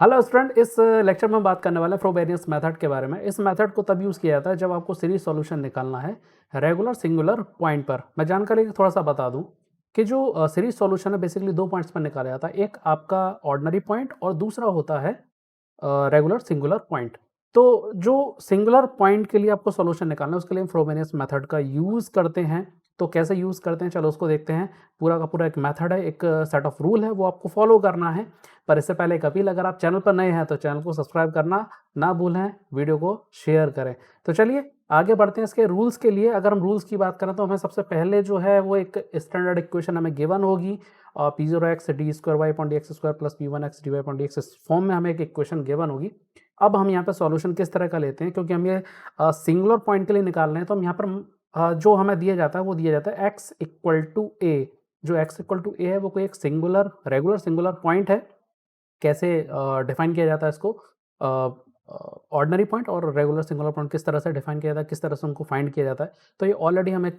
Hello student, इस lecture में हम बात करने वाले हैं फ्रोबेनियस मेथड के बारे में। इस मेथड को तब यूज़ किया जाता है जब आपको सीरीज सॉल्यूशन निकालना है रेगुलर सिंगुलर पॉइंट पर। मैं जानकारी थोड़ा सा बता दूं कि जो सीरीज सॉल्यूशन है बेसिकली दो पॉइंट्स पर निकाला जाता है। एक आपका ऑर्डिनरी पॉइंट और दूसरा होता है रेगुलर सिंगुलर पॉइंट। तो जो सिंगुलर पॉइंट के लिए आपको सॉल्यूशन निकालना है उसके लिए हम फ्रोबेनियस मेथड का यूज़ करते हैं। तो कैसे यूज़ करते हैं चलो उसको देखते हैं। पूरा का पूरा एक मेथड है, एक सेट ऑफ रूल है, वो आपको फॉलो करना है। पर इससे पहले एक अपील, अगर आप चैनल पर नए हैं तो चैनल को सब्सक्राइब करना ना भूलें, वीडियो को शेयर करें। तो चलिए आगे बढ़ते हैं। इसके रूल्स के लिए अगर हम रूल्स की बात करें तो हमें सबसे पहले जो है वो एक स्टैंडर्ड इक्वेशन हमें गिवन होगी। P zero x d square y upon D x square plus p one x d Y upon D x, इस फॉर्म में हमें एक इक्वेशन गिवन होगी। अब हम यहाँ पे सॉल्यूशन किस तरह का लेते हैं, क्योंकि हम ये सिंगुलर पॉइंट के लिए निकाल रहे हैं, तो हम यहाँ पर जो हमें दिया जाता है वो दिया जाता है एक्स इक्वल टू ए। जो एक्स इक्वल टू ए है वो कोई एक सिंगुलर रेगुलर सिंगुलर पॉइंट है। कैसे डिफाइन किया जाता है इसको, ऑर्डिनरी पॉइंट और रेगुलर सिंगुलर पॉइंट किस तरह से डिफाइन किया जाता है, किस तरह से उनको फाइंड किया जाता है। तो ये ऑलरेडी हम एक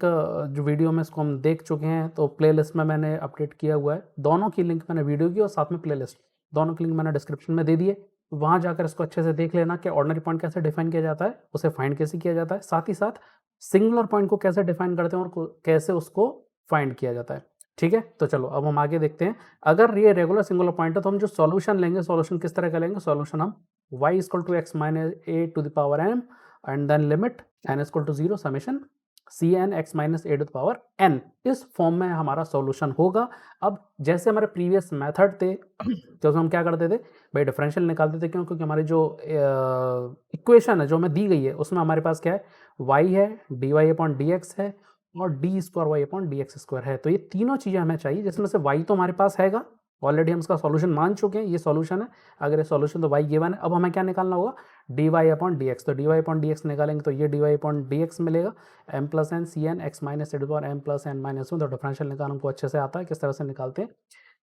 जो वीडियो में इसको हम देख चुके हैं, तो प्लेलिस्ट में मैंने अपडेट किया हुआ है। दोनों की लिंक मैंने वीडियो की और साथ में प्लेलिस्ट दोनों की लिंक मैंने डिस्क्रिप्शन में दे दिए। वहाँ जाकर इसको अच्छे से देख लेना कि ऑर्डिनरी पॉइंट कैसे डिफाइन किया जाता है, उसे फाइंड कैसे किया जाता है, साथ ही साथ सिंगुलर पॉइंट को कैसे डिफाइन करते हैं और कैसे उसको फाइंड किया जाता है। ठीक है, तो चलो अब हम आगे देखते हैं। अगर ये रेगुलर सिंगुलर पॉइंट है तो हम जो सॉल्यूशन लेंगे, सॉल्यूशन किस तरह का लेंगे, सॉल्यूशन हम y equal to x minus A to the power m and then limit n equal to zero summation c N x minus A to the power n, इस फॉर्म में हमारा solution होगा। अब जैसे हमारे प्रीवियस मेथड थे तो हम क्या करते थे भाई, डिफरेंशियल निकालते थे। क्यों? क्योंकि हमारी जो इक्वेशन है जो हमें दी गई है उसमें हमारे पास क्या है, y है, d Y upon D x है और d square y upon D x square है। तो ये तीनों चीज़ें हमें चाहिए, जिसमें से y तो हमारे पास हैगा, ऑलरेडी हम इसका सॉल्यूशन मान चुके हैं, ये सॉल्यूशन है। अगर ये सॉल्यूशन तो y गिवन है। अब हमें क्या निकालना होगा, D Y upon D X. तो D Y upon D X निकालेंगे तो ये D Y upon D X मिलेगा, M plus N C N x minus A to power M plus N minus one. तो डिफरेंशियल निकाल हमको अच्छे से आता है किस तरह से निकालते हैं।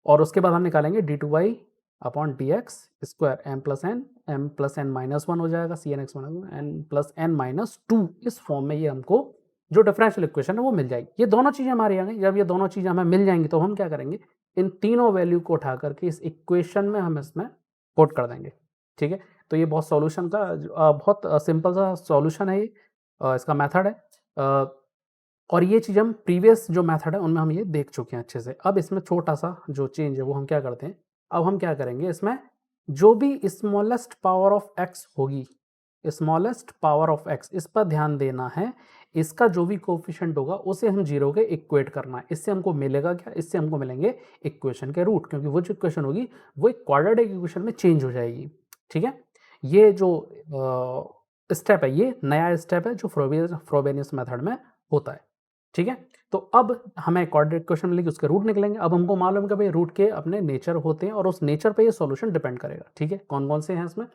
और उसके बाद हम निकालेंगे d two y upon D x square m plus N minus one हो जाएगा, c N x minus n plus N minus two. इस फॉर्म में ये हमको जो डिफरेंशियल इक्वेशन है वो मिल जाएगी। ये दोनों चीज़ें हमारी आ गई। जब ये दोनों चीज़ें हमें मिल जाएंगी तो हम क्या करेंगे, इन तीनों वैल्यू को उठा करके इस इक्वेशन में हम इसमें पुट कर देंगे। ठीक है, तो ये बहुत सॉल्यूशन का बहुत सिंपल सा सॉल्यूशन है ये, इसका मेथड है। और ये चीज़ हम प्रीवियस जो मेथड है उनमें हम ये देख चुके हैं अच्छे से। अब इसमें छोटा सा जो चेंज है वो हम क्या करते हैं, अब हम क्या करेंगे, इसमें जो भी स्मॉलेस्ट पावर ऑफ एक्स होगी, स्मॉलेस्ट पावर ऑफ एक्स, इस पर ध्यान देना है। इसका जो भी कोफिशिएंट होगा उसे हम जीरो के इक्वेट करना है। इससे हमको मिलेगा क्या, इससे हमको मिलेंगे इक्वेशन के रूट, क्योंकि वो जो इक्वेशन होगी वो एक क्वाड्रेटिक इक्वेशन में चेंज हो जाएगी। ठीक है, ये जो स्टेप है ये नया स्टेप है जो फ्रोबेनियस मेथड में होता है। ठीक है, तो अब हमें क्वाड्रेटिक इक्वेशन मिलेगी, उसके रूट निकलेंगे। अब हमको मालूम है कि भाई रूट के अपने नेचर होते हैं और उस नेचर पे ये सॉल्यूशन डिपेंड करेगा। ठीक है, कौन कौन से हैं इसमें,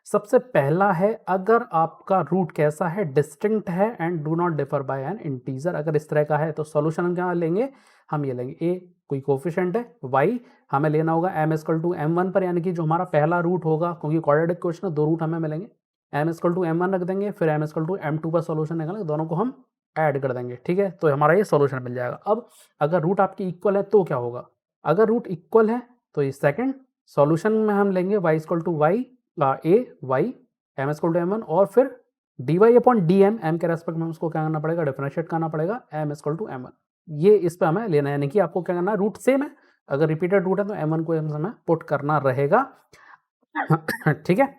सबसे पहला है, अगर आपका रूट कैसा है, डिस्टिंक्ट है and do not differ by N integer. अगर इस तरह का है तो सॉल्यूशन हम क्या लेंगे, हम ये लेंगे ए, कोई कोफिशिएंट है y, हमें लेना होगा m equal to m one पर, यानी कि जो हमारा पहला रूट होगा, क्योंकि क्वाड्रेटिक इक्वेशन है दो रूट हमें मिलेंगे, m equal to m one रख देंगे, फिर m equal to m two पर सॉल्यूशन निकालेंगे, दोनों को हम ऐड कर देंगे। ठीक है, तो हमारा ये सॉल्यूशन मिल जाएगा। अब अगर रूट आपकी इक्वल है तो क्या होगा, अगर रूट इक्वल है तो ये सेकंड सॉल्यूशन में हम लेंगे y equal to y a y m equal to m one, और फिर d Y upon d m के रेस्पेक्ट में उसको क्या करना पड़ेगा, डिफरेंशिएट करना पड़ेगा, m equal to m one. ये इस पर हमें लेना है, यानी कि आपको क्या करना है, रूट सेम है, अगर रिपीटेड रूट है तो एम वन को हमें पुट करना रहेगा। ठीक है,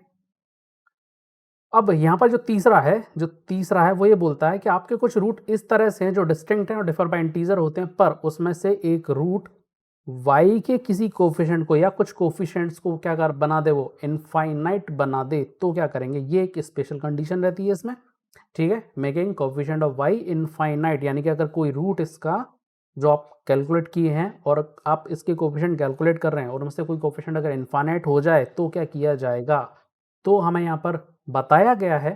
अब यहाँ पर जो तीसरा है वो ये बोलता है कि आपके कुछ रूट इस तरह से हैं जो डिस्टिंक्ट हैं और डिफर बाय इंटीजर होते हैं, पर उसमें से एक रूट y के किसी कोफिशिएंट को या कुछ कोफिशिएंट्स को क्या कर बना दे, वो इनफाइनाइट बना दे, तो क्या करेंगे, ये एक स्पेशल कंडीशन रहती है इसमें। ठीक है, making coefficient of y infinite, यानी कि अगर कोई रूट इसका जो आप कैलकुलेट किए हैं और आप इसके कोफिशिएंट कैलकुलेट कर रहे हैं और उनमें से कोई कोफिशिएंट अगर इनफाइनाइट हो जाए तो क्या किया जाएगा, तो हमें यहाँ पर बताया गया है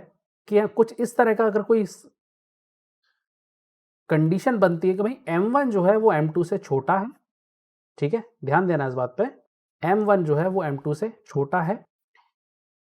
कि कुछ इस तरह का अगर कोई कंडीशन बनती है कि भाई m1 जो है वो m2 से छोटा है। ठीक है, ध्यान देना इस बात पे, m1 जो है वो m2 से छोटा है,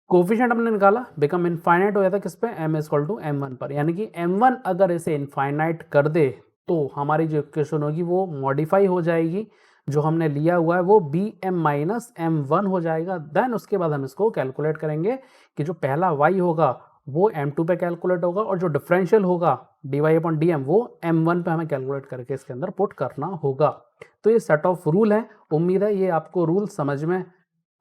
कोफिशिएंट हमने निकाला, बिकम इनफाइनाइट हो जाता है किस पे, m इक्वल टू m1 पर, यानी कि m1 अगर इसे इनफाइनाइट कर दे तो हमारी जो इक्वेशन होगी वो मॉडिफाई हो जाएगी। जो हमने लिया हुआ है वो b m minus m one हो जाएगा। देन उसके बाद हम इसको कैलकुलेट करेंगे कि जो पहला y होगा वो m2 पे कैलकुलेट होगा और जो डिफरेंशियल होगा dy अपॉन डी एम वो m1 पे हमें कैलकुलेट करके इसके अंदर पुट करना होगा। तो ये सेट ऑफ रूल है, उम्मीद है ये आपको रूल समझ में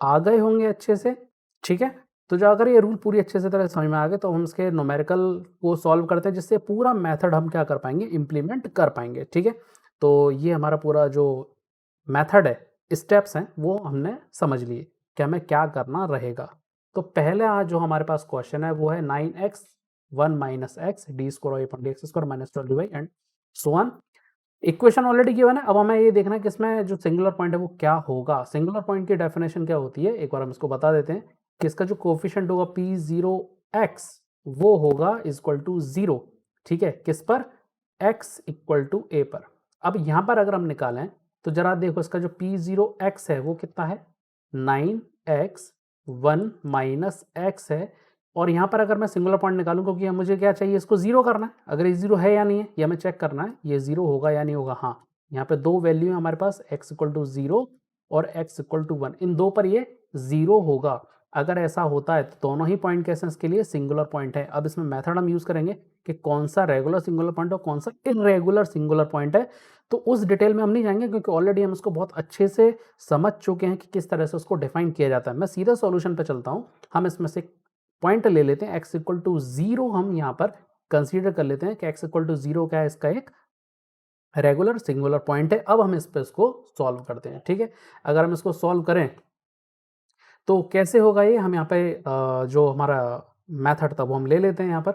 आ गए होंगे अच्छे से। ठीक है, तो जो अगर ये रूल पूरी अच्छे से तरह समझ में आ गए तो हम इसके न्यूमेरिकल को सॉल्व करते हैं, जिससे पूरा मेथड हम क्या कर पाएंगे, इम्प्लीमेंट कर पाएंगे। ठीक है, तो ये हमारा पूरा जो मेथड है, स्टेप्स हैं, वो हमने समझ लिए कि हमें क्या करना रहेगा। तो पहले आज जो हमारे पास क्वेश्चन है वो है 9x 1 minus x d square y upon D x square minus 12y and so on. Equation already given है, अब हमें ये देखना है कि इसमें जो सिंगुलर पॉइंट है वो क्या होगा। सिंगुलर पॉइंट की डेफिनेशन क्या होती है, एक बार हम इसको बता देते हैं कि इसका जो कोफिशिएंट होगा P0x वो होगा इक्वल टू 0। ठीक है, किस पर, x इक्वल टू a पर। अब यहाँ पर अगर हम निकालें तो जरा देखो इसका जो P0x है वो कितना है, 9x 1 माइनस एक्स है। और यहाँ पर अगर मैं सिंगुलर पॉइंट निकालूं, क्योंकि मुझे क्या चाहिए, इसको जीरो करना है। अगर ये जीरो है या नहीं है ये हमें चेक करना है, ये जीरो होगा या नहीं होगा। हाँ, यहाँ पे दो वैल्यू है हमारे पास, x इक्वल टू जीरो और x इक्वल टू वन, इन दो पर ये जीरो होगा। अगर ऐसा होता है तो दोनों ही पॉइंट कैसे इसके लिए सिंगुलर पॉइंट है। अब इसमें मेथड हम यूज करेंगे कि कौन सा रेगुलर सिंगुलर पॉइंट और कौन सा इरेगुलर सिंगुलर पॉइंट है। तो उस डिटेल में हम नहीं जाएंगे, क्योंकि ऑलरेडी हम इसको बहुत अच्छे से समझ चुके हैं कि किस तरह से उसको डिफाइन किया जाता है। मैं सीधा सॉल्यूशन पे चलता हूँ। हम इसमें से पॉइंट ले लेते हैं, x इक्वल टू जीरो हम यहाँ पर कंसीडर कर लेते हैं कि x इक्वल टू जीरो क्या है, इसका एक रेगुलर सिंगुलर पॉइंट है। अब हम इस पर इसको सॉल्व करते हैं। ठीक है, अगर हम इसको सॉल्व करें तो कैसे होगा ये, हम यहाँ पे जो हमारा मेथड था वो हम ले लेते हैं यहाँ पर।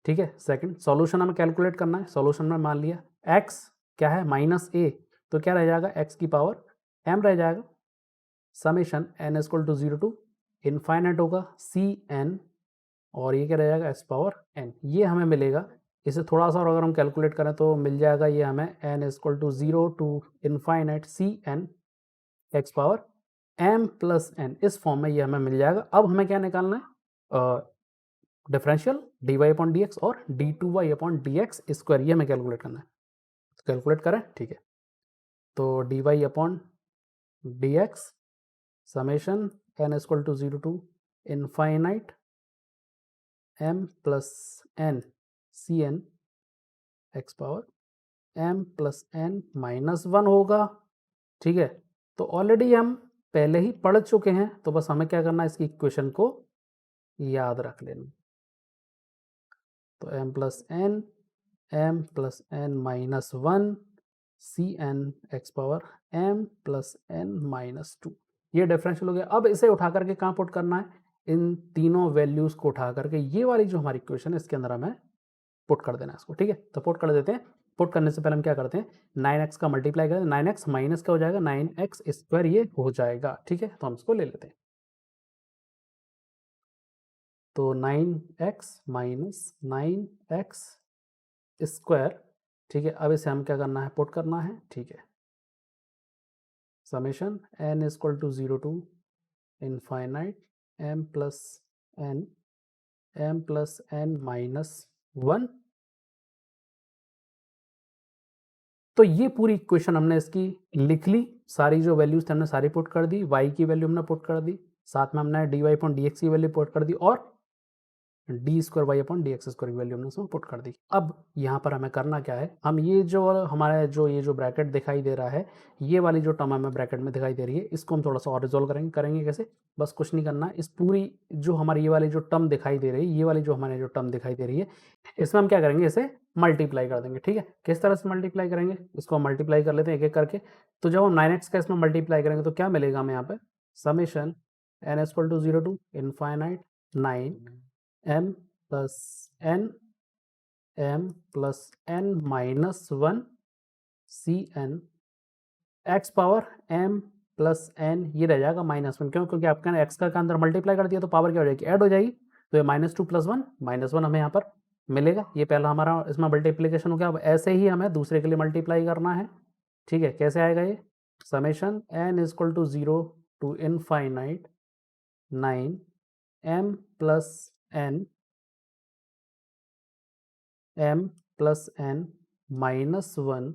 ठीक है, सेकंड सॉल्यूशन हमें कैलकुलेट करना है। सॉल्यूशन में मान लिया x क्या है, माइनस a, तो क्या रह जाएगा, x की पावर m रह जाएगा, summation n equal to zero to infinite होगा cn, और ये क्या रह जाएगा, s पावर n, ये हमें मिलेगा। इसे थोड़ा सा और अगर हम कैलकुलेट करें तो मिल जाएगा ये हमें n equal to zero to infinite cn x power m plus n, इस फॉर्म में ये हमें मिल जाएगा। अब हमें क्या निकालना है, differential dy upon D x और d2y upon D x square, ये हमें कैलकुलेट करना है। कैलकुलेट करें, ठीक है, तो dy upon D x summation n equal to zero to infinite m plus n c N x power m plus n minus one होगा। ठीक है, तो ऑलरेडी हम पहले ही पढ़ चुके हैं, तो बस हमें क्या करना है, इसकी इक्वेशन को याद रख लेना। तो m plus n minus one c N x power m plus n minus two, ये डिफरेंशियल हो गया। अब इसे उठा करके कहाँ पुट करना है, इन तीनों वैल्यूज को उठा करके ये वाली जो हमारी इक्वेशन है इसके अंदर हमें पुट कर देना है इसको। ठीक है, तो पुट कर देते हैं। पुट करने से पहले हम क्या करते हैं, 9x का मल्टीप्लाई करें, 9x माइनस क्या हो जाएगा, 9x स्क्वायर ये हो जाएगा। ठीक है, तो हम इसको ले लेते हैं। तो 9x माइनस 9x स्क्वायर, ठीक है, अब इसे हम क्या करना है, पुट करना है। ठीक है, summation n equal to zero to infinite m plus n minus one. तो ये पूरी इक्वेशन हमने इसकी लिख ली, सारी जो वैल्यूज थे हमने सारी पुट कर दी, y की वैल्यू हमने पुट कर दी, साथ में हमने dy अपॉन डी एक्स की वैल्यू पुट कर दी, और d square y upon D x square की वैल्यू हमने इसमें पुट कर दी। अब यहाँ पर हमें करना क्या है, हम ये जो हमारा जो ये जो ब्रैकेट दिखाई दे रहा है, ये वाली जो टर्म हमें ब्रैकेट में दिखाई दे रही है, इसको हम थोड़ा सा और रिजोल्व करेंगे कैसे, बस कुछ नहीं करना है, इस पूरी जो हमारी ये वाली जो टर्म दिखाई दे रही है, ये वाली जो हमारी जो टर्म दिखाई दे रही है, इसमें हम क्या करेंगे, इसे मल्टीप्लाई कर देंगे। ठीक है, किस तरह से मल्टीप्लाई करेंगे, इसको हम मल्टीप्लाई कर लेते हैं एक एक करके। तो जब हम 9x का इसमें मल्टीप्लाई करेंगे तो क्या मिलेगा हमें यहाँ पे, summation n equal to zero to infinite 9m plus n m plus n minus one c N x power m plus n, ये रह जाएगा माइनस वन, क्यों, क्योंकि आपके एक्स का अंदर मल्टीप्लाई कर दिया तो पावर क्या हो जाएगी, ऐड हो जाएगी। तो ये minus two plus one, minus one हमें यहाँ पर मिलेगा। ये पहला हमारा इसमें मल्टीप्लीकेशन हो गया। अब ऐसे ही हमें दूसरे के लिए मल्टीप्लाई करना है। ठीक है, कैसे आएगा ये, summation n equal to zero to infinite 9m plus n m plus n minus one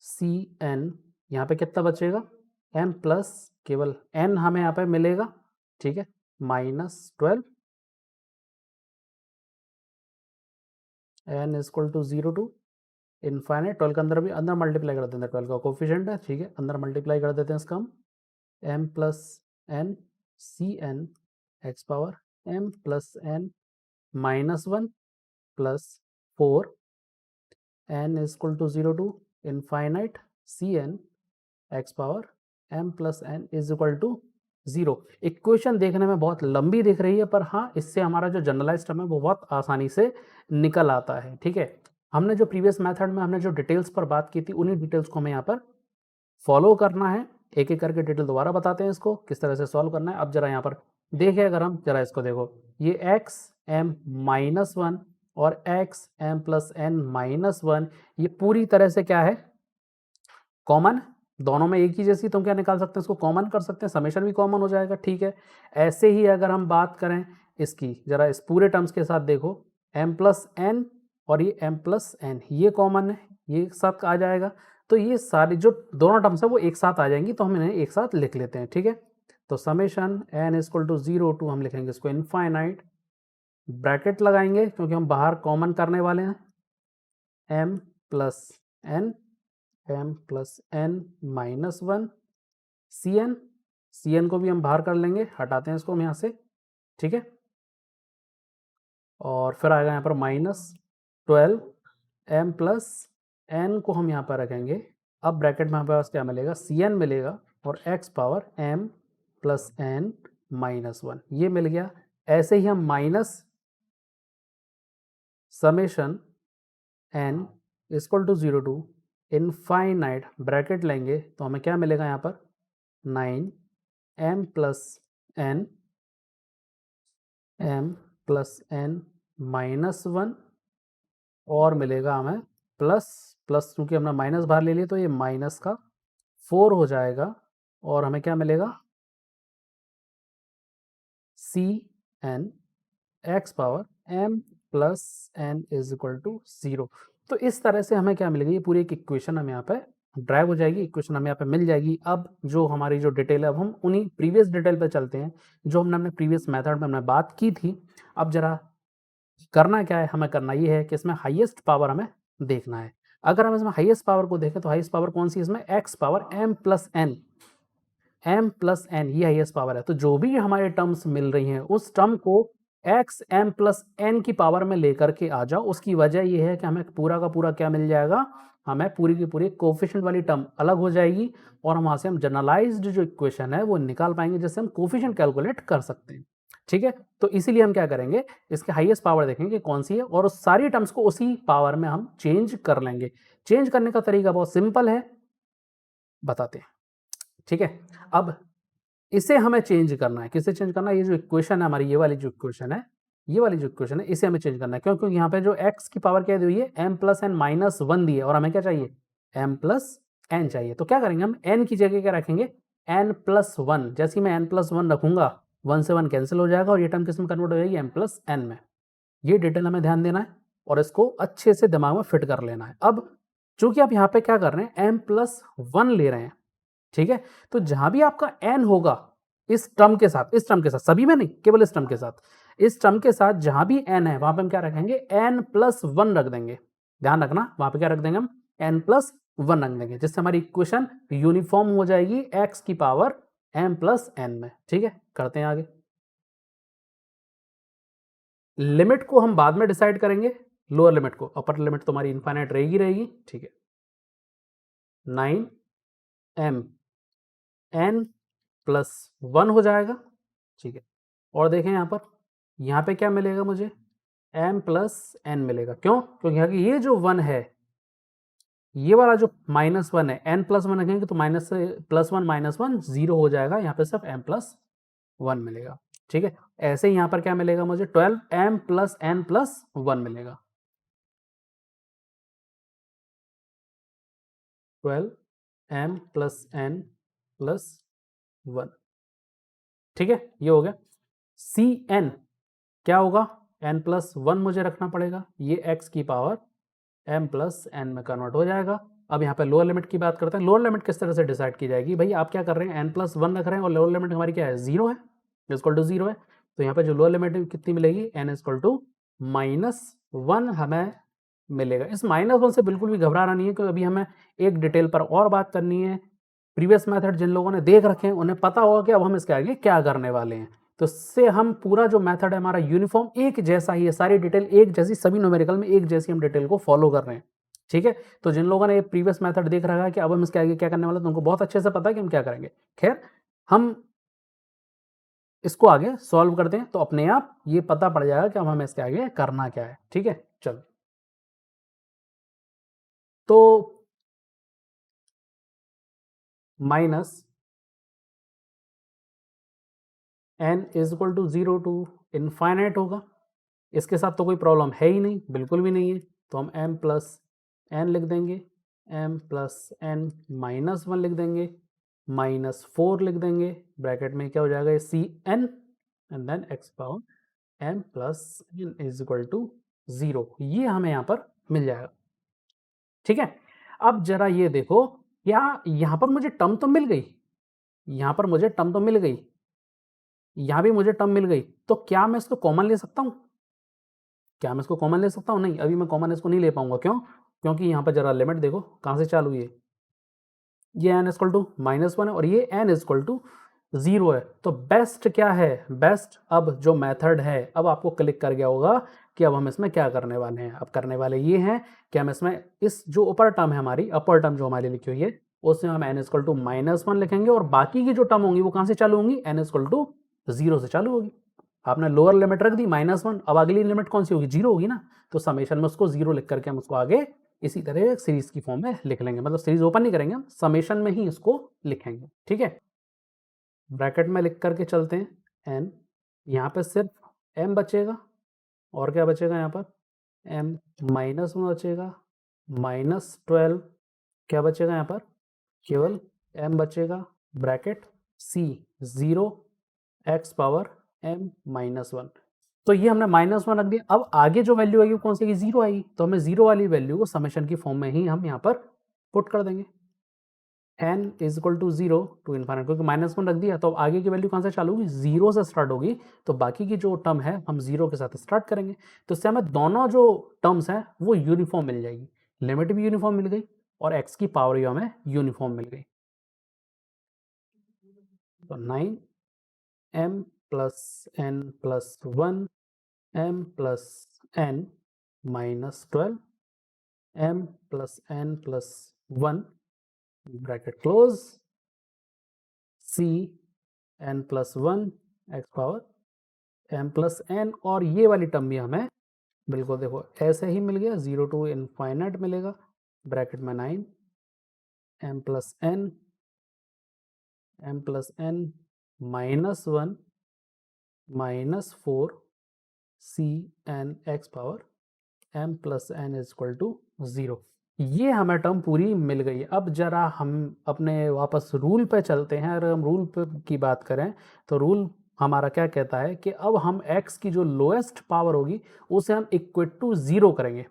c n यहाँ पे कितना बचेगा, m प्लस केवल n हमें यहाँ पे मिलेगा, ठीक है, -12 n equal to 0 to infinite. 12 के अंदर भी अंदर मल्टीप्लाई कर देते हैं, 12 का कोफिशिएंट है, ठीक है, अंदर मल्टीप्लाई कर देते हैं इसका हम, m plus n c N x power m plus n -1 plus 4 n equal to 0 to infinite c N x power m plus n is equal to 0। इक्वेशन देखने में बहुत लंबी दिख रही है, पर हाँ, इससे हमारा जो जनरलाइज टर्म है वो बहुत आसानी से निकल आता है, ठीक है। हमने जो प्रीवियस मेथड में हमने जो डिटेल्स पर बात की थी, उन्हीं डिटेल्स को हमें यहाँ पर फॉलो करना है। एक एक करके डिटेल दोबारा बताते हैं इसको किस तरह से सॉल्व करना है। अब जरा यहाँ पर देखिए, अगर हम जरा इसको देखो, ये एक्स एम माइनस वन और x m plus N minus one, ये पूरी तरह से क्या है, कॉमन, दोनों में एक ही जैसी, तो हम क्या निकाल सकते हैं, इसको कॉमन कर सकते हैं, समेशन भी कॉमन हो जाएगा, ठीक है। ऐसे ही अगर हम बात करें इसकी, जरा इस पूरे टर्म्स के साथ देखो, m प्लस एन और ये m प्लस एन, ये कॉमन है, ये एक साथ आ जाएगा, तो ये सारी जो दोनों टर्म्स है वो एक साथ आ जाएंगी, तो हम इन्हें एक साथ लिख लेते हैं, ठीक है। तो summation n equal to 0 to, हम लिखेंगे इसको इनफाइनाइट, ब्रैकेट लगाएंगे क्योंकि हम बाहर कॉमन करने वाले हैं, m plus n, m plus N minus one, c n को भी हम बाहर कर लेंगे, हटाते हैं इसको हम यहाँ से, ठीक है। और फिर आएगा यहाँ पर -12 m प्लस n को हम यहाँ पर रखेंगे। अब ब्रैकेट में हमारे पास क्या मिलेगा, सी एन मिलेगा और x power m plus N minus one, ये मिल गया। ऐसे ही हम minus summation n equal to 0 to infinite, bracket लेंगे तो हमें क्या मिलेगा यहाँ पर, 9 m plus n, m plus n minus one, और मिलेगा हमें प्लस प्लस, क्योंकि हमने माइनस बाहर ले लिया तो ये माइनस का 4 हो जाएगा, और हमें क्या मिलेगा, c N x power m plus n is equal to 0। तो इस तरह से हमें क्या मिलेगी, ये पूरी एक इक्वेशन हमें यहाँ पे ड्राइव हो जाएगी, इक्वेशन हमें यहाँ पे मिल जाएगी। अब जो हमारी जो डिटेल है, अब हम उन्हीं प्रीवियस डिटेल पे चलते हैं जो हमने अपने प्रीवियस मेथड में हमने बात की थी। अब जरा करना क्या है, हमें करना ये है कि इसमें हाईएस्ट पावर हमें देखना है। अगर हम इसमें हाईएस्ट पावर को देखें तो हाईएस्ट पावर कौन सी है इसमें, x power m plus n, m plus n, ये हाईएस्ट पावर है। तो जो भी हमारे टर्म्स मिल रही हैं उस टर्म को x m प्लस एन की पावर में लेकर के आ जाओ। उसकी वजह ये है कि हमें पूरा का पूरा क्या मिल जाएगा, हमें पूरी की पूरी कोफिशिएंट वाली टर्म अलग हो जाएगी, और वहाँ से हम जनरलाइज्ड जो इक्वेशन है वो निकाल पाएंगे, जिससे हम कोफिशिएंट कैलकुलेट कर सकते हैं, ठीक है। तो इसीलिए हम क्या करेंगे, इसके हाईएस्ट पावर देखेंगे कौन सी है, और उस सारी टर्म्स को उसी पावर में हम चेंज कर लेंगे। चेंज करने का तरीका बहुत सिंपल है, बताते हैं, ठीक है। अब इसे हमें चेंज करना है, किसे चेंज करना है, ये जो इक्वेशन है हमारी, ये वाली जो इक्वेशन है, ये वाली जो इक्वेशन है, इसे हमें चेंज करना है। क्यों, क्योंकि यहाँ पे जो x की पावर क्या दी हुई है, m plus N minus one दी है, और हमें क्या चाहिए, m प्लस एन चाहिए। तो क्या करेंगे हम, n की जगह क्या रखेंगे, n प्लस वन। जैसे ही मैं n प्लस वन रखूंगा, वन से वन कैंसिल हो जाएगा, और ये टर्म किस में कन्वर्ट हो जाएगी, m प्लस एन में। ये डिटेल हमें ध्यान देना है और इसको अच्छे से दिमाग में फिट कर लेना है। अब चूंकि आप यहाँ पे क्या कर रहे हैं, m प्लस वन ले रहे हैं, ठीक है। तो जहां भी आपका n होगा, इस टर्म के साथ, इस टर्म के साथ, सभी में नहीं, केवल इस टर्म के साथ, इस टर्म के साथ जहां भी n है वहां पे हम क्या रखेंगे, n प्लस वन रख देंगे। ध्यान रखना, वहां पे क्या रख देंगे हम, n प्लस वन रख देंगे, जिससे हमारी इक्वेशन यूनिफॉर्म हो जाएगी x की पावर m प्लस एन में, ठीक है। करते हैं आगे, लिमिट को हम बाद में डिसाइड करेंगे, लोअर लिमिट को, अपर लिमिट तो हमारी इनफाइनाइट रहेगी, ठीक है। 9m n प्लस वन हो जाएगा, ठीक है। और देखें यहाँ पे क्या मिलेगा मुझे, m प्लस एन मिलेगा। क्यों, क्योंकि यहाँ की ये जो वन है, ये वाला जो माइनस वन है, n प्लस वन रखेंगे तो माइनस से plus one minus one zero हो जाएगा, यहाँ पे सिर्फ m प्लस वन मिलेगा, ठीक है। ऐसे ही यहाँ पर क्या मिलेगा मुझे, 12m plus n plus one मिलेगा, 12m plus n plus one, ठीक है। ये हो गया। सी एन क्या होगा, n प्लस वन मुझे रखना पड़ेगा, ये x की पावर m प्लस एन में कन्वर्ट हो जाएगा, अब यहाँ पे लोअर लिमिट की बात करते हैं। लोअर लिमिट किस तरह से डिसाइड की जाएगी? भाई आप क्या कर रहे हैं, n+1 रख रहे हैं और लोअर लिमिट हमारी क्या है, 0 है, इक्वल टू 0 है। तो यहाँ पे जो लोअर लिमिट कितनी मिलेगी, n इक्वल टू -1 हमें मिलेगा। इस -1 से बिल्कुल भी घबराना नहीं है, क्योंकि अभी हमें एक डिटेल पर और बात करनी है। प्रीवियस मेथड जिन लोगों ने देख रखे हैं उन्हें पता होगा कि अब हम इसके आगे क्या करने वाले हैं। तो इससे हम पूरा जो मेथड है हमारा यूनिफॉर्म एक जैसा ही है, सारी डिटेल एक जैसी, सभी न्यूमेरिकल में एक जैसी हम डिटेल को फॉलो कर रहे हैं। ठीक है, तो जिन लोगों ने ये प्रीवियस मेथड देख रखा है कि अब हम इसके आगे क्या करने वाले हैं, तो उनको बहुत अच्छे से पता है कि हम क्या करेंगे। खैर, हम इसको आगे सॉल्व करते हैं तो अपने आप ये पता पड़ जाएगा कि अब हमें इसके आगे करना क्या है। ठीक है, चलो। तो minus n is equal to 0 to infinite होगा। इसके साथ तो कोई प्रॉब्लम है ही नहीं, बिल्कुल भी नहीं है। तो हम m प्लस एन लिख देंगे, m प्लस एन माइनस 1 लिख देंगे, -4 लिख देंगे, ब्रैकेट में क्या हो जाएगा, ये c n and then x power m plus n is equal to 0। ये हमें यहाँ पर मिल जाएगा। ठीक है, अब जरा ये देखो, यहाँ पर मुझे टर्म तो मिल गई, यहाँ पर मुझे टर्म तो मिल गई, यहाँ भी मुझे टर्म मिल गई। तो क्या मैं इसको कॉमन ले सकता हूँ? क्या मैं इसको कॉमन ले सकता हूँ? नहीं, अभी मैं कॉमन इसको नहीं ले पाऊंगा। क्यों? क्योंकि यहाँ पर जरा लिमिट देखो कहाँ से चालू हुई है, ये n इक्वल टू -1 है और ये n इक्वल टू 0 है। तो बेस्ट क्या है, बेस्ट अब जो मेथड है, अब आपको क्लिक कर गया होगा कि अब हम इसमें क्या करने वाले हैं। अब करने वाले ये हैं कि हम इसमें इस जो ऊपर टर्म है हमारी, अपर टर्म जो हमारी लिखी हुई है, उसमें हम n इक्वल टू -1 लिखेंगे और बाकी की जो टर्म होंगी वो कहाँ से चालू होंगी, n इक्वल टू 0 से चालू होगी। आपने लोअर लिमिट रख दी -1, अब अगली लिमिट कौन सी होगी, 0 होगी ना। तो समेशन में उसको 0 लिख करके हम उसको आगे इसी तरह सीरीज की फॉर्म में लिख लेंगे, मतलब सीरीज ओपन नहीं करेंगे, हम समेशन में ही इसको लिखेंगे। ठीक है, ब्रैकेट में लिख करके चलते हैं n, यहाँ पे सिर्फ m बचेगा और क्या बचेगा, यहाँ पर m -1 बचेगा, -12 क्या बचेगा, यहाँ पर केवल m बचेगा, bracket c 0 x power m -1। तो ये हमने -1 रख दिया। अब आगे जो वैल्यू आएगी वो कौन सी आएगी, 0 आएगी। तो हमें 0 वाली वैल्यू को समेशन की फॉर्म में ही हम यहाँ पर पुट कर देंगे, n is equal to 0 to infinite, क्योंकि -1 रख दिया तो अब आगे की वैल्यू कहाँ से चालू होगी, 0 से स्टार्ट होगी। तो बाकी की जो टर्म है हम 0 के साथ स्टार्ट करेंगे। तो इससे हमें दोनों जो टर्म्स हैं वो यूनिफॉर्म मिल जाएगी, लिमिट भी यूनिफॉर्म मिल गई और x की पावर भी हमें यूनिफॉर्म मिल गई। तो 9m plus n plus 1 m plus n minus 12 m plus n plus 1 bracket close c n plus 1 x power m plus n, और ये वाली टर्म भी हमें बिल्कुल देखो ऐसे ही मिल गया, 0 टू इनफाइनाइट मिलेगा, ब्रैकेट में 9 m plus n -1 -4 c n x power m plus n is equal to 0। ये हमें टर्म पूरी मिल गई। अब जरा हम अपने वापस रूल पे चलते हैं। अगर हम रूल पे की बात करें तो रूल हमारा क्या कहता है कि अब हम x की जो लोएस्ट पावर होगी उसे हम इक्वल टू 0 करेंगे।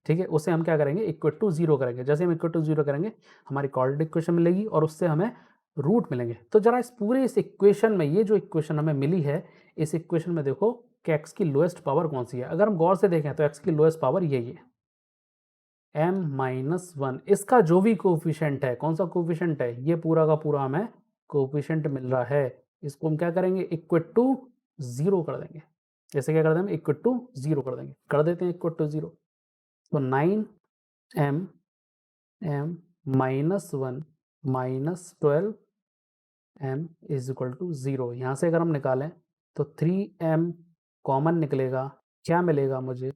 ठीक है, उसे हम क्या करेंगे, इक्वल टू 0 करेंगे। जैसे हम इक्वल टू 0 करेंगे हमारी क्वाड्रेटिक इक्वेशन मिलेगी और उससे हमें रूट मिलेंगे। तो जरा इस पूरे इस इक्वेशन में, ये जो इक्वेशन हमें मिली है, इस इक्वेशन में देखो कि x की लोएस्ट पावर कौन सी है। अगर हम गौर से देखें तो x की लोएस्ट पावर यही है, m-1। इसका जो भी कोफिशिएंट है, कौन सा कोफिशिएंट है, ये पूरा का पूरा हमें कोफिशिएंट मिल रहा है। इसको हम क्या करेंगे, इक्वल टू 0 कर देंगे। जैसे क्या कर देंगे, इक्वल टू 0 कर देंगे, कर देते हैं इक्वल टू 0। तो 9m m -1 -12 m is equal to 0। यहाँ से अगर हम निकालें तो 3m कॉमन निकलेगा, क्या मिलेगा मुझे,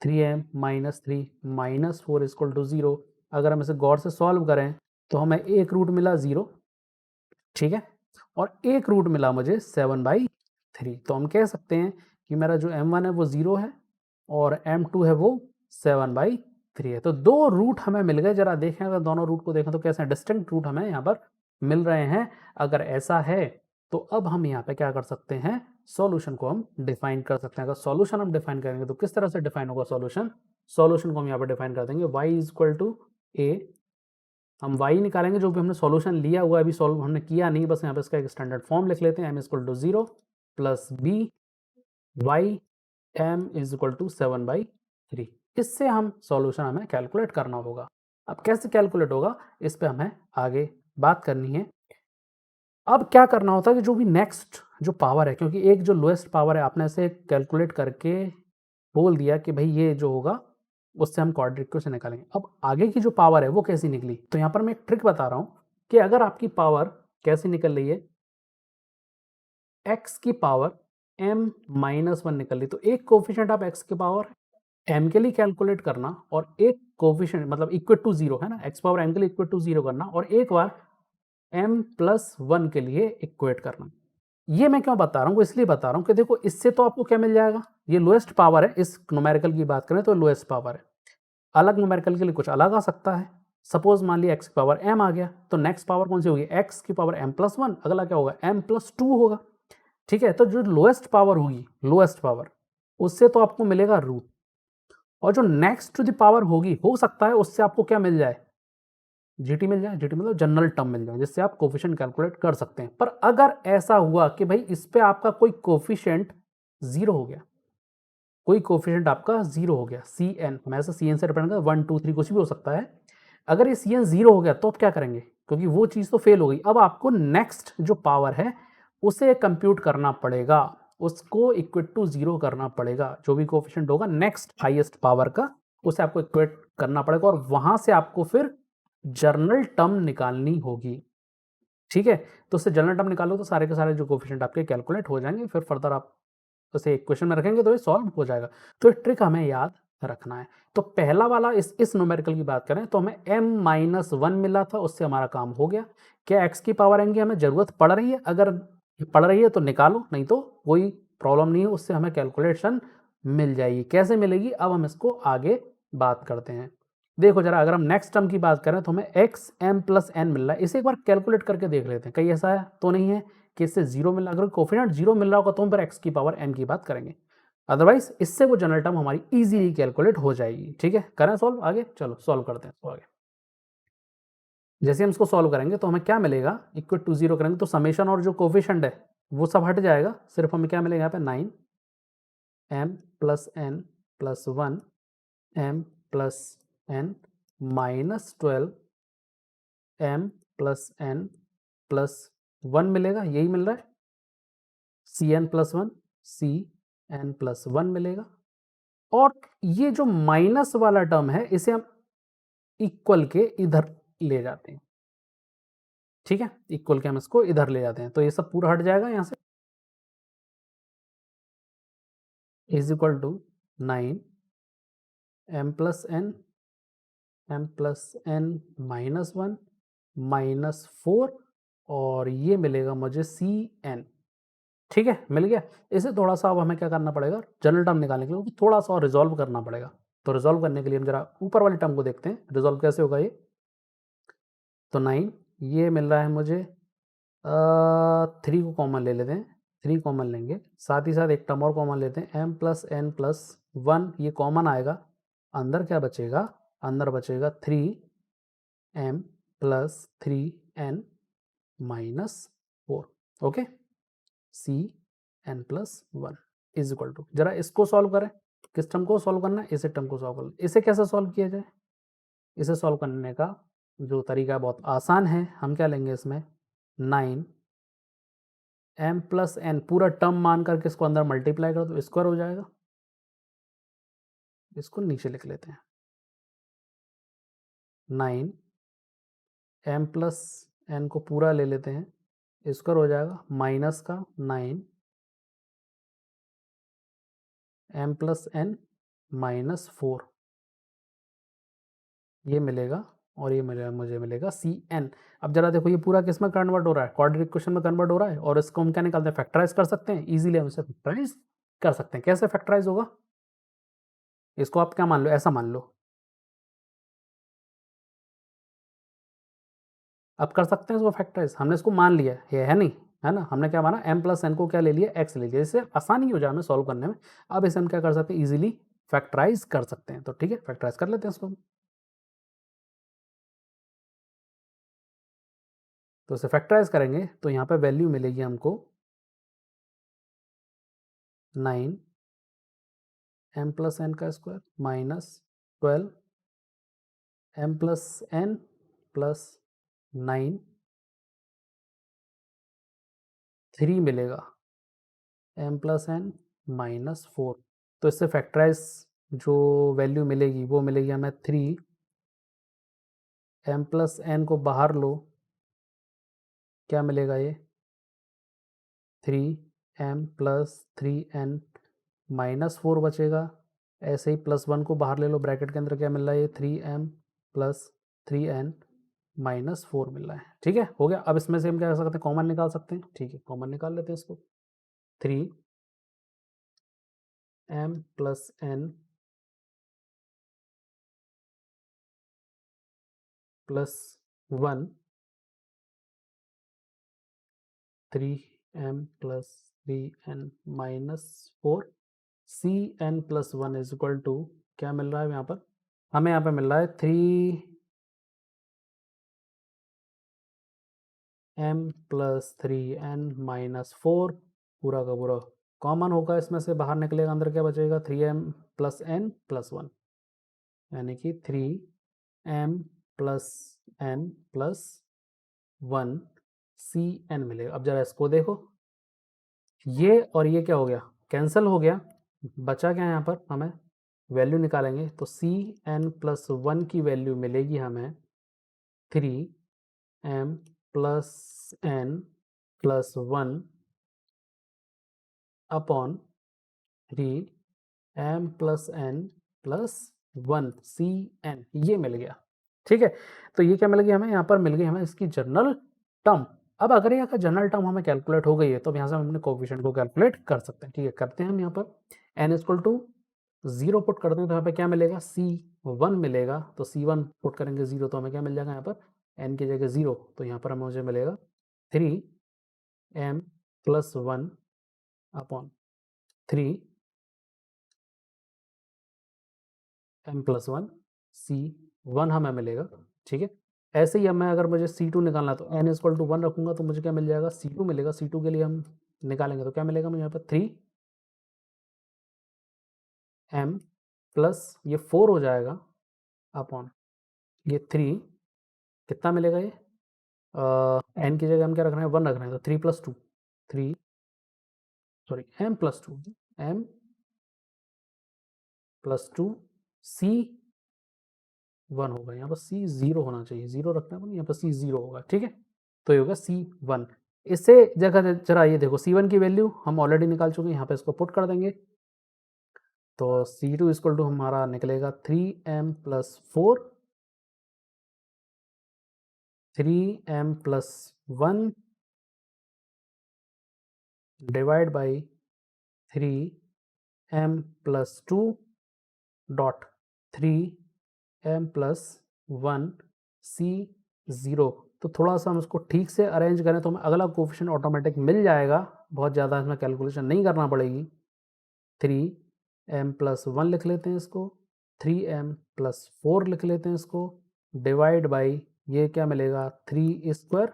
3m -3 -4 इक्वल टू 0। अगर हम इसे गौर से सॉल्व करें तो हमें एक रूट मिला 0, ठीक है, और एक रूट मिला मुझे 7/3। तो हम कह सकते हैं कि मेरा जो m1 है वो 0 है और m2 है वो 7/3 है। तो दो रूट हमें मिल गए। जरा देखें, अगर दोनों रूट को देखें तो कैसे डिस्टिंक्ट रूट हमें यहाँ पर मिल रहे हैं। अगर ऐसा है तो अब हम यहाँ पे क्या कर सकते हैं, सॉल्यूशन को हम डिफाइन कर सकते हैं। अगर सॉल्यूशन हम डिफाइन करेंगे तो किस तरह से डिफाइन होगा सॉल्यूशन, सॉल्यूशन को हम यहाँ पर डिफाइन कर देंगे y इक्वल टू a हम y निकालेंगे जो भी हमने सॉल्यूशन लिया हुआ है, अभी सॉल्व हमने किया नहीं, बस यहाँ पे इसका एक स्टैंडर्ड फॉर्म लिख लेते हैं, m equal to 0 plus b y m is equal to 7/3। इससे हम सॉल्यूशन हमें कैलकुलेट करना होगा। अब कैसे कैलकुलेट होगा इस पे हमें आगे बात करनी है। अब क्या करना होता है कि जो भी नेक्स्ट जो पावर है, क्योंकि एक जो लोएस्ट पावर है आपने ऐसे कैलकुलेट करके बोल दिया कि भाई ये जो होगा उससे हम क्वाड्रेटिक इक्वेशन निकालेंगे। अब आगे की जो पावर है वो कैसी निकली, तो यहाँ पर मैं एक ट्रिक बता रहा हूँ कि अगर आपकी पावर कैसी निकल रही है, x की पावर m माइनस 1 निकल रही, तो एक कोफिशिएंट आप x की पावर m के लिए कैलकुलेट करना और एक कोफिशिएंट मतलब इक्वल टू 0 है ना, x पावर m के लिए इक्वल टू 0 करना और एक बार m प्लस 1 के लिए इक्वेट करना। ये मैं क्यों बता रहा हूँ, इसलिए बता रहा हूँ कि देखो इससे तो आपको क्या मिल जाएगा, ये लोएस्ट पावर है, इस न्यूमेरिकल की बात करें तो लोएस्ट पावर है, अलग न्यूमेरिकल के लिए कुछ अलग आ सकता है। सपोज मान लिया x की पावर m आ गया, तो नेक्स्ट पावर कौन सी होगी, x की पावर m प्लस 1, अगला क्या होगा m प्लस 2 होगा। ठीक है, तो जो लोएस्ट पावर होगी, लोएस्ट पावर, उससे तो आपको मिलेगा रूट, और जो नेक्स्ट टू द पावर होगी हो सकता है उससे आपको क्या मिल जाए, जीटी मिल जाए। जीटी मतलब जनरल टर्म मिल जाए, जिससे आप कोफिशिएंट कैलकुलेट कर सकते हैं। पर अगर ऐसा हुआ कि भाई इस पे आपका कोई कोफिशिएंट 0 हो गया, कोई कोफिशिएंट आपका 0 हो गया, सी एन, मैं ऐसा सी एन से डिपेंड करता है, 1 2 3 कुछ भी हो सकता है। अगर ये सी एन 0 हो गया तो आप क्या करेंगे, क्योंकि वो चीज़ तो फेल हो गई, अब आपको नेक्स्ट जो पावर है उसे कंप्यूट करना पड़ेगा, उसको इक्वल टू 0 करना पड़ेगा, जो भी कोफिशिएंट होगा नेक्स्ट हाईएस्ट पावर का उसे आपको इक्वेट करना पड़ेगा, और वहां से आपको फिर जर्नल टर्म निकालनी होगी। ठीक है, तो उससे जनरल टर्म निकालो तो सारे के सारे जो कोफिशिएंट आपके कैलकुलेट हो जाएंगे, फिर फर्दर आप उसे इक्वेशन में रखेंगे तो ये सॉल्व हो जाएगा। तो ये ट्रिक हमें याद रखना है। तो पहला वाला इस न्यूमेरिकल की बात करें तो हमें m माइनस 1 मिला था, उससे हमारा काम हो गया। क्या x की पावर n की हमें ज़रूरत पड़ रही है, अगर पड़ रही है तो निकालो, नहीं तो कोई प्रॉब्लम नहीं है, उससे हमें कैलकुलेशन मिल जाएगी। कैसे मिलेगी अब हम इसको आगे बात करते हैं। देखो जरा, अगर हम नेक्स्ट टर्म की बात करें तो हमें x m प्लस n मिल रहा है, इसे एक बार कैलकुलेट करके देख लेते हैं, कहीं ऐसा है तो नहीं है कि इससे 0 मिल रहा। अगर कोफिशिएंट 0 मिल रहा होगा तो हम फिर x की पावर m की बात करेंगे, अदरवाइज इससे वो जनरल टर्म हमारी इजीली कैलकुलेट हो जाएगी। ठीक है, करें सॉल्व आगे, चलो सॉल्व करते हैं इसको आगे। जैसे हम इसको सॉल्व करेंगे तो हमें क्या मिलेगा, इक्वल टू 0 करेंगे तो समेशन और जो कोफिशिएंट है वो सब हट जाएगा, सिर्फ हमें क्या मिलेगा यहाँ पे 9 m plus n plus 1 m plus n minus 12 m plus n plus 1 मिलेगा, यही मिल रहा है, c n plus 1 c n plus 1 मिलेगा। और ये जो माइनस वाला टर्म है इसे हम इक्वल के इधर ले जाते हैं। ठीक है, इक्वल के हम इसको इधर ले जाते हैं, तो ये सब पूरा हट जाएगा यहाँ से, is equal to 9 m plus n minus 1 minus 4, और ये मिलेगा मुझे सी एन। ठीक है, मिल गया। इसे थोड़ा सा अब हमें क्या करना पड़ेगा, जनरल टर्म निकालने के लिए थोड़ा सा और रिजॉल्व करना पड़ेगा। तो रिजॉल्व करने के लिए हम जरा ऊपर वाली टर्म को देखते हैं, रिजॉल्व कैसे होगा ये। तो 9, ये मिल रहा है मुझे 3 को कॉमन ले लेते हैं, 3 कॉमन लेंगे, साथ ही साथ एक टर्म और कॉमन लेते हैं, m प्लस n प्लस 1, ये कॉमन आएगा, अंदर क्या बचेगा, अंदर बचेगा 3m plus 3n minus 4। Okay, c n plus 1 is equal to, जरा इसको सॉल्व करें, किस टर्म को सॉल्व करना है, इसे टर्म को सॉल्व करना। इसे कैसे सॉल्व किया जाए, इसे सॉल्व करने का जो तरीका बहुत आसान है, हम क्या लेंगे इसमें 9 m प्लस n पूरा टर्म मान करके इसको अंदर मल्टीप्लाई कर दो, स्क्वायर हो जाएगा, इसको नीचे लिख लेते हैं, 9 m प्लस n को पूरा ले लेते हैं, स्क्वायर हो जाएगा, माइनस का 9 m प्लस n माइनस 4, ये मिलेगा, और ये मिलेगा, मुझे मिलेगा सी एन। अब जरा देखो ये पूरा किस में कन्वर्ट हो रहा है, क्वाड्रेटिक इक्वेशन में कन्वर्ट हो रहा है, और इसको हम क्या निकालते हैं, फैक्टराइज कर सकते हैं, इजीली हम इसे फैक्टराइज कर सकते हैं। कैसे फैक्टराइज होगा, इसको आप क्या मान लो, ऐसा मान लो, अब कर सकते हैं इसको फैक्टराइज, हमने इसको मान लिया, ये है नहीं, है ना, हमने क्या माना, m प्लस n को क्या ले लिया, x ले लिया, इससे आसानी हो जाए हमें सॉल्व करने में। अब इसे हम क्या कर सकते हैं, इजीली फैक्टराइज कर सकते हैं। तो ठीक है, फैक्टराइज कर लेते हैं इसको। तो इसे फैक्टराइज करेंगे तो यहाँ पे वैल्यू मिलेगी हमको 9 m प्लस एन का square minus 12 m plus n plus 9 3 मिलेगा m प्लस एन माइनस 4। तो इससे फैक्टराइज जो वैल्यू मिलेगी वो मिलेगी हमें 3 m प्लस एन को बाहर लो, क्या मिलेगा ये 3m प्लस 3n माइनस 4 बचेगा। ऐसे ही +1 को बाहर ले लो, ब्रैकेट के अंदर क्या मिल रहा है ये 3m प्लस 3n माइनस 4 मिल रहा है। ठीक है, हो गया। अब इसमें से हम क्या कर सकते हैं, कॉमन निकाल सकते हैं। ठीक है, कॉमन निकाल लेते हैं इसको। 3m plus n plus 1 3m plus 3n minus 4 cn plus 1 is equal to क्या मिल रहा है यहाँ पर, हमें यहाँ पे मिल रहा है 3m प्लस 3n माइनस 4, पूरा का पूरा कॉमन होगा, इसमें से बाहर निकलेगा, अंदर क्या बचेगा 3m प्लस n प्लस 1, यानी कि 3m plus n plus 1 cn मिलेगा। अब जरा इसको देखो, ये और ये क्या हो गया, कैंसिल हो गया, बचा क्या यहाँ पर, हमें वैल्यू निकालेंगे तो cn प्लस 1 की वैल्यू मिलेगी हमें 3m plus n plus 1 upon 3m plus n plus 1 cn, ये मिल गया। ठीक है, तो ये क्या मिल गई हमें, यहाँ पर मिल गई हमें इसकी जनरल टर्म। अब अगर यहाँ का जनरल टर्म हमें कैलकुलेट हो गई है तो अब यहाँ से हम अपने कोफिशिएंट को कैलकुलेट कर सकते हैं। ठीक है, करते हैं हम यहाँ पर n इक्वल टू 0 पुट करते हैं तो यहाँ पे क्या मिलेगा c1 मिलेगा, तो c1 पुट करेंगे 0 तो हमें क्या मिल जाएगा यहाँ पर n की जगह 0, तो यहाँ पर हमें मुझे मिलेगा 3m plus 1 upon 3m plus 1 c1 हमें मिलेगा। ठीक है, ऐसे ही मैं अगर मुझे c2 निकालना है तो n इक्वल टू 1 रखूँगा तो मुझे क्या मिल जाएगा c2 मिलेगा। c2 के लिए हम निकालेंगे तो क्या मिलेगा मुझे यहाँ पर 3m प्लस ये 4 हो जाएगा अपॉन ये 3, कितना मिलेगा ये n की जगह हम क्या रख रहे हैं 1 रख रहे हैं, तो 3 plus 2 3 sorry m plus 2 m plus 2 c1 होगा, यहाँ पर c0 होना चाहिए, 0 रखना है, यहाँ पर c0 होगा। ठीक है, तो ये होगा c1। इससे जगह जरा ये देखो c1 की वैल्यू हम ऑलरेडी निकाल चुके हैं, यहाँ पे इसको पुट कर देंगे तो c2 इक्वल टू हमारा निकलेगा 3m plus 4 3m plus 1 divide by 3m plus 2 dot 3m plus 1 c0। तो थोड़ा सा हम इसको ठीक से अरेंज करें तो हमें अगला कोफिशिएंट ऑटोमेटिक मिल जाएगा, बहुत ज़्यादा इसमें कैलकुलेशन नहीं करना पड़ेगी। 3m प्लस 1 लिख लेते हैं इसको, 3m प्लस 4 लिख लेते हैं इसको, डिवाइड बाई ये क्या मिलेगा 3 square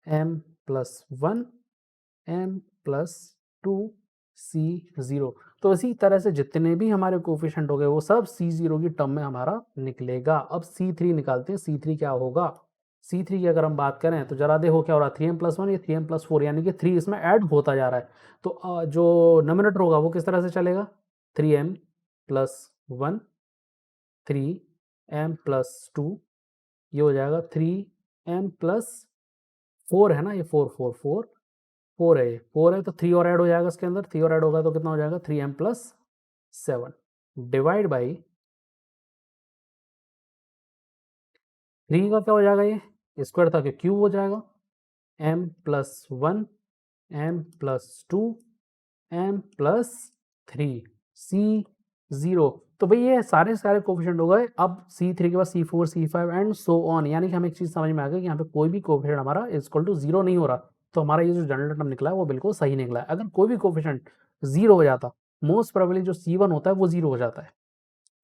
m plus 1 m plus 2 c0। तो इसी तरह से जितने भी हमारे कोफिशिएंट हो गए वो सब c0 की टर्म में हमारा निकलेगा। अब c3 निकालते हैं, c3 क्या होगा, c3 की अगर हम बात करें तो जरा देखो क्या हो रहा है 3m प्लस 1 या 3m प्लस 4, यानी कि 3 इसमें ऐड होता जा रहा है। तो जो नोमिनेटर होगा वो किस तरह से चलेगा 3m प्लस 1 3m प्लस 2, ये हो जाएगा 3m प्लस 4 है ना, ये 4 है, ये 4 है तो 3 और ऐड हो जाएगा इसके अंदर, 3 और ऐड होगा तो कितना हो जाएगा 3m प्लस 7 डिवाइड बाई 3 का क्या हो जाएगा, ये स्क्वायर था कि क्यूब हो जाएगा m plus 1 m plus 2 m plus 3 c0। तो भाई ये सारे कोफिशिएंट हो गए। अब c3 के बाद c4 c5 and so on, यानी कि हमें एक चीज़ समझ में आ गई कि यहाँ पे कोई भी कोफिशिएंट हमारा इक्वल टू 0 नहीं हो रहा, तो हमारा ये जो जनरल टर्म निकला है वो बिल्कुल सही निकला है। अगर कोई भी कोफिशिएंट 0 हो जाता, मोस्ट प्रोबेबली जो c1 होता है वो 0 हो जाता है।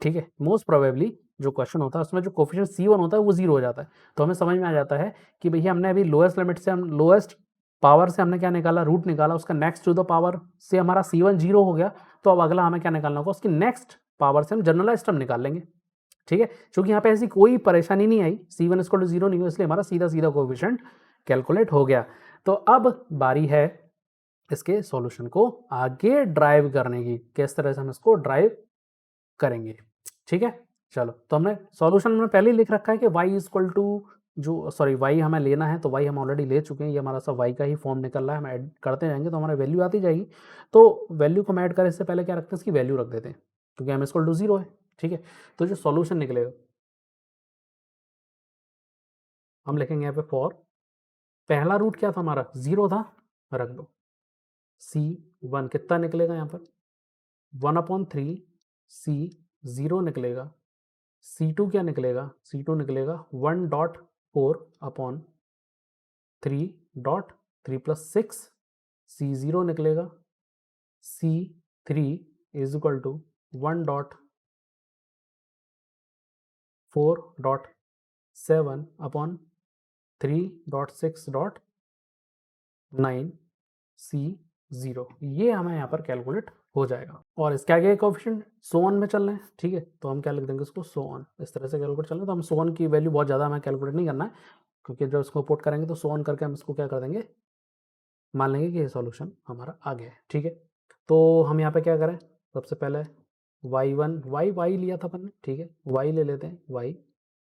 ठीक है, मोस्ट प्रोबेबली जो क्वेश्चन होता है उसमें जो कोफिशिएंट C1 होता है वो 0 हो जाता है। तो हमें समझ में आ जाता है कि भैया हमने अभी लोएस्ट लिमिट से हम लोएस्ट पावर से हमने क्या निकाला, रूट निकाला, उसका नेक्स्ट टू द पावर से हमारा C1 0 हो गया। तो अब अगला हमें क्या निकालना होगा, उसकी नेक्स्ट पावर से हम जनरलाइज्ड टर्म निकाल लेंगे। ठीक है, चूंकि यहाँ पे ऐसी कोई परेशानी नहीं आई, C1 = 0 नहीं हो, इसलिए हमारा सीधा सीधा कोफिशिएंट कैलकुलेट हो गया। तो अब बारी है इसके सॉल्यूशन को आगे ड्राइव करने की, किस तरह से हम इसको ड्राइव करेंगे। ठीक है, चलो, तो हमने सॉल्यूशन में पहले ही लिख रखा है कि y इक्वल टू जो सॉरी y हमें लेना है, तो y हम ऑलरेडी ले चुके हैं, ये हमारा सब y का ही फॉर्म निकल रहा है, हम ऐड करते जाएंगे तो हमारा वैल्यू आती जाएगी। तो वैल्यू को हम ऐड करें इससे पहले क्या रखते हैं, इसकी वैल्यू रख देते हैं, क्योंकि m = 0 है। ठीक है, तो जो सॉल्यूशन निकलेगा हम लिखेंगे यहाँ पे फॉर, पहला रूट क्या था हमारा, 0 था, रख दो। C1 कितना निकलेगा यहाँ पर, 1/3 C0 निकलेगा। C2 क्या निकलेगा, C2 निकलेगा 1/4/3 + 6 C0 निकलेगा। C3 = 1/4/7/3.6.9 C0, ये हमें यहाँ पर कैलकुलेट हो जाएगा। और इसके आगे कोएफिशिएंट सो ऑन में चल रहे हैं। ठीक है, तो हम क्या लिख देंगे इसको, सो ऑन, इस तरह से कैलकुलेट चल रहे हैं। तो हम सो ऑन की वैल्यू बहुत ज़्यादा हमें कैलकुलेट नहीं करना है, क्योंकि जब इसको पुट करेंगे तो सो ऑन करके हम इसको क्या कर देंगे, मान लेंगे कि ये सॉल्यूशन हमारा आ गया है। ठीक है, तो हम यहाँ पे क्या करें, सबसे पहले y1 y लिया था अपन ने। ठीक है, y ले लेते हैं, y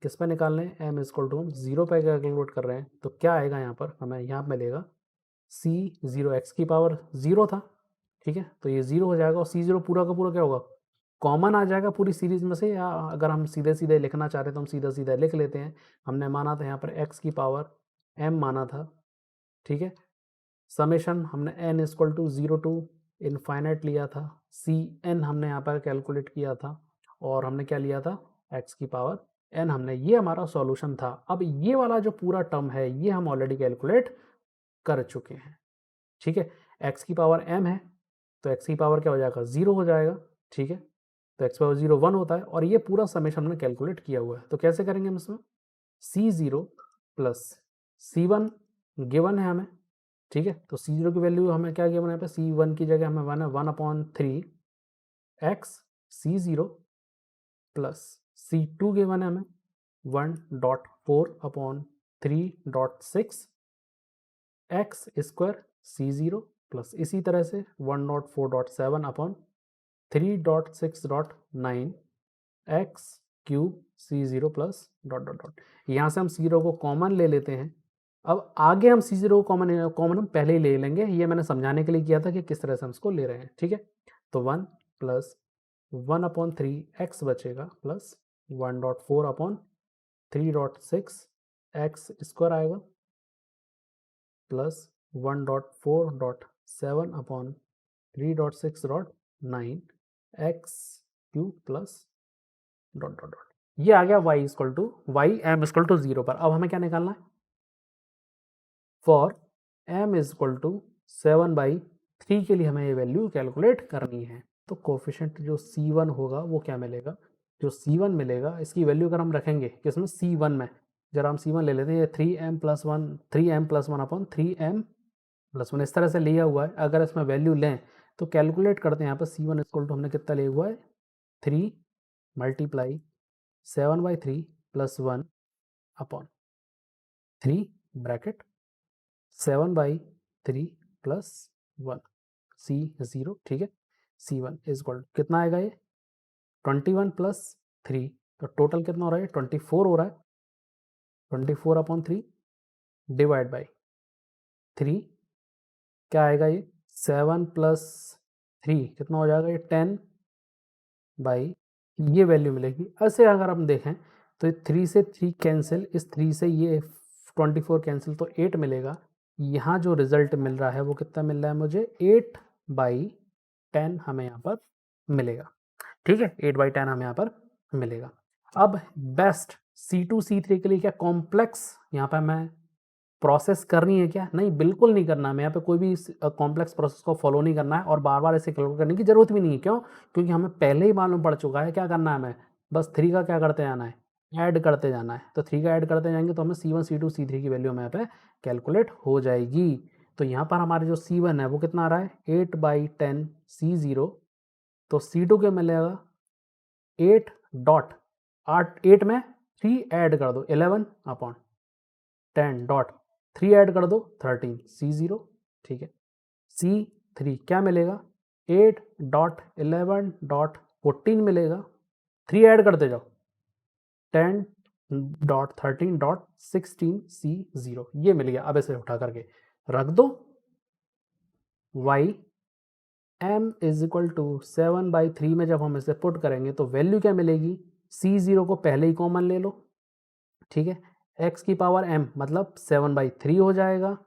किस पे निकाल रहे हैं, m = हम 0 पे कैलकुलेट कर रहे हैं, तो क्या आएगा यहाँ पर, हमें यहाँ पे मिलेगा C0 x की पावर 0 था। ठीक है, तो ये 0 हो जाएगा, और C0 पूरा का पूरा क्या होगा, कॉमन आ जाएगा पूरी सीरीज में से, या अगर हम सीधे सीधे लिखना चाह रहे हैं तो हम सीधा सीधा लिख लेते हैं। हमने माना था यहाँ पर x की पावर m माना था। ठीक है, समेशन हमने n = 0 टू इनफाइनाइट लिया था, Cn हमने यहाँ पर कैलकुलेट किया था, और हमने क्या लिया था, x की पावर n हमने, ये हमारा सॉल्यूशन था। अब ये वाला जो पूरा टर्म है ये हम ऑलरेडी कैलकुलेट कर चुके हैं। ठीक है, x की पावर m है, तो x की पावर क्या हो जाएगा, 0 हो जाएगा। ठीक है, तो x पावर 0 1 होता है, और ये पूरा समेशन हमने कैलकुलेट किया हुआ है। तो कैसे करेंगे हम इसमें, C0 + C1 गिवन है हमें। ठीक है, तो C0 की वैल्यू हमें क्या गिवन है, यहाँ पे C1 की जगह हमें 1/3 x C0 + C2 गिवन है हमें 1/4/3.6 x स्क्वायर C0 प्लस इसी तरह से 1/4/7/3.6.9 x cube C0 plus dot dot dot. यहाँ से हम C0 को कॉमन ले लेते हैं। अब आगे हम C0 को कॉमन कॉमन हम पहले ही ले लेंगे, ये मैंने समझाने के लिए किया था कि किस तरह से हम इसको ले रहे हैं। ठीक है, तो 1 + 1/3 x बचेगा प्लस 1/4/3.6 x स्क्वायर आएगा plus 1/4/7/3.6.9 x cube plus dot dot dot. ये आ गया y m = 0 पर। अब हमें क्या निकालना है, फॉर m = 7/3 के लिए हमें ये वैल्यू कैलकुलेट करनी है। तो कोफिशिएंट जो C1 होगा वो क्या मिलेगा, जो C1 मिलेगा इसकी वैल्यू अगर हम रखेंगे किसमें, C1 में, जरा हम C1 ले लेते हैं, ये 3m + 1 इस तरह से लिया हुआ है। अगर इसमें वैल्यू लें तो कैलकुलेट करते हैं, यहाँ पर C1 = हमने कितना लिया हुआ है, 3 × 7/3 + 1/3 ब्रैकेट 7/3 + 1 C0। ठीक है, C1 = कितना आएगा, ये 21 + 3, तो टोटल कितना हो रहा है, 24 हो रहा है। 24/3 डिवाइड बाई 3 क्या आएगा, ये 7 + 3 कितना हो जाएगा, ये 10 बाई, ये वैल्यू मिलेगी। ऐसे अगर हम देखें तो 3 से 3 कैंसिल, इस 3 से ये 24 कैंसिल, तो 8 मिलेगा। यहाँ जो रिजल्ट मिल रहा है वो कितना मिल रहा है मुझे, 8/10 हमें यहाँ पर मिलेगा। ठीक है, 8/10 हमें यहाँ पर मिलेगा। अब बेस्ट C2 C3 के लिए क्या कॉम्प्लेक्स यहाँ पर मैं प्रोसेस करनी है क्या? नहीं, बिल्कुल नहीं करना है। हमें यहाँ पे कोई भी कॉम्प्लेक्स प्रोसेस को फॉलो नहीं करना है और बार-बार ऐसे कैलकुलेट करने की ज़रूरत भी नहीं है। क्यों? क्योंकि हमें पहले ही मालूम पड़ चुका है क्या करना है हमें, बस 3 का क्या करते जाना है, ऐड करते जाना है। तो 3 का ऐड करते जाएँगे तो हमें C1, C2, C3 की वैल्यू हमें यहाँ पे कैलकुलेट हो जाएगी। तो यहाँ पर हमारे जो C1 है वो कितना आ रहा है 8/10 C0, तो C2 क्या मिलेगा 8 डॉट 8 में 3 ऐड कर दो 11/10 डॉट 3 ऐड कर दो 13 C0, ठीक है। C3 क्या मिलेगा 8 डॉट 11 डॉट 14 मिलेगा, 3 ऐड करते जाओ 10 डॉट 13 डॉट 16 C0, ये मिल गया। अब इसे उठा करके रख दो, y m is equal to 7/3 में जब हम इसे पुट करेंगे तो वैल्यू क्या मिलेगी, C0 को पहले ही कॉमन ले लो, ठीक है। x की पावर m मतलब 7/3 हो जाएगा,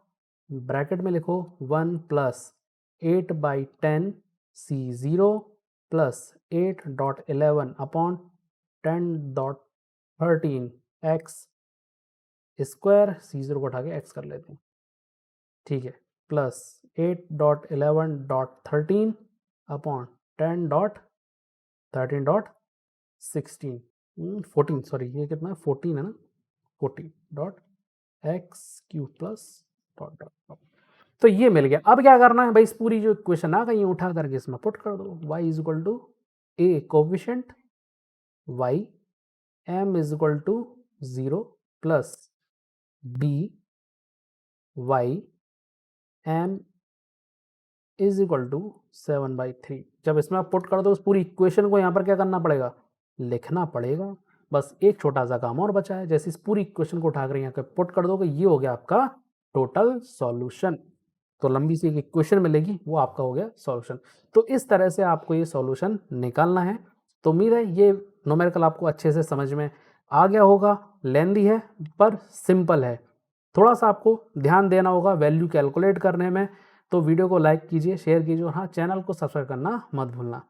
ब्रैकेट में लिखो 1 plus 8/10 C0 plus 8/11/10.13 x square, C0 को उठा के x कर लेते हैं, ठीक है, प्लस 8.11.13 अपॉन 10.13.16 14, सॉरी ये कितना है 14 है ना, 14.x³ plus dot dot dot. तो ये मिल गया। अब क्या करना है भाई, इस पूरी जो इक्वेशन आ गई उठा करके इसमें पुट कर दो, y is equal to a coefficient y m is equal to 0 plus b y m is equal to 7/3। जब इसमें आप पुट कर दो उस पूरी इक्वेशन को यहाँ पर क्या करना पड़ेगा, लिखना पड़ेगा। बस एक छोटा सा काम और बचा है, जैसे इस पूरी इक्वेशन को उठाकर यहाँ पे पुट कर दोगे ये हो गया आपका टोटल सॉल्यूशन। तो लंबी सी एक इक्वेशन मिलेगी, वो आपका हो गया सॉल्यूशन। तो इस तरह से आपको ये सॉल्यूशन निकालना है। तो उम्मीद है ये न्यूमेरिकल आपको अच्छे से समझ में आ गया होगा। लेंदी है पर सिंपल है, थोड़ा सा आपको ध्यान देना होगा वैल्यू कैलकुलेट करने में। तो वीडियो को लाइक कीजिए, शेयर कीजिए और हाँ, चैनल को सब्सक्राइब करना मत भूलना।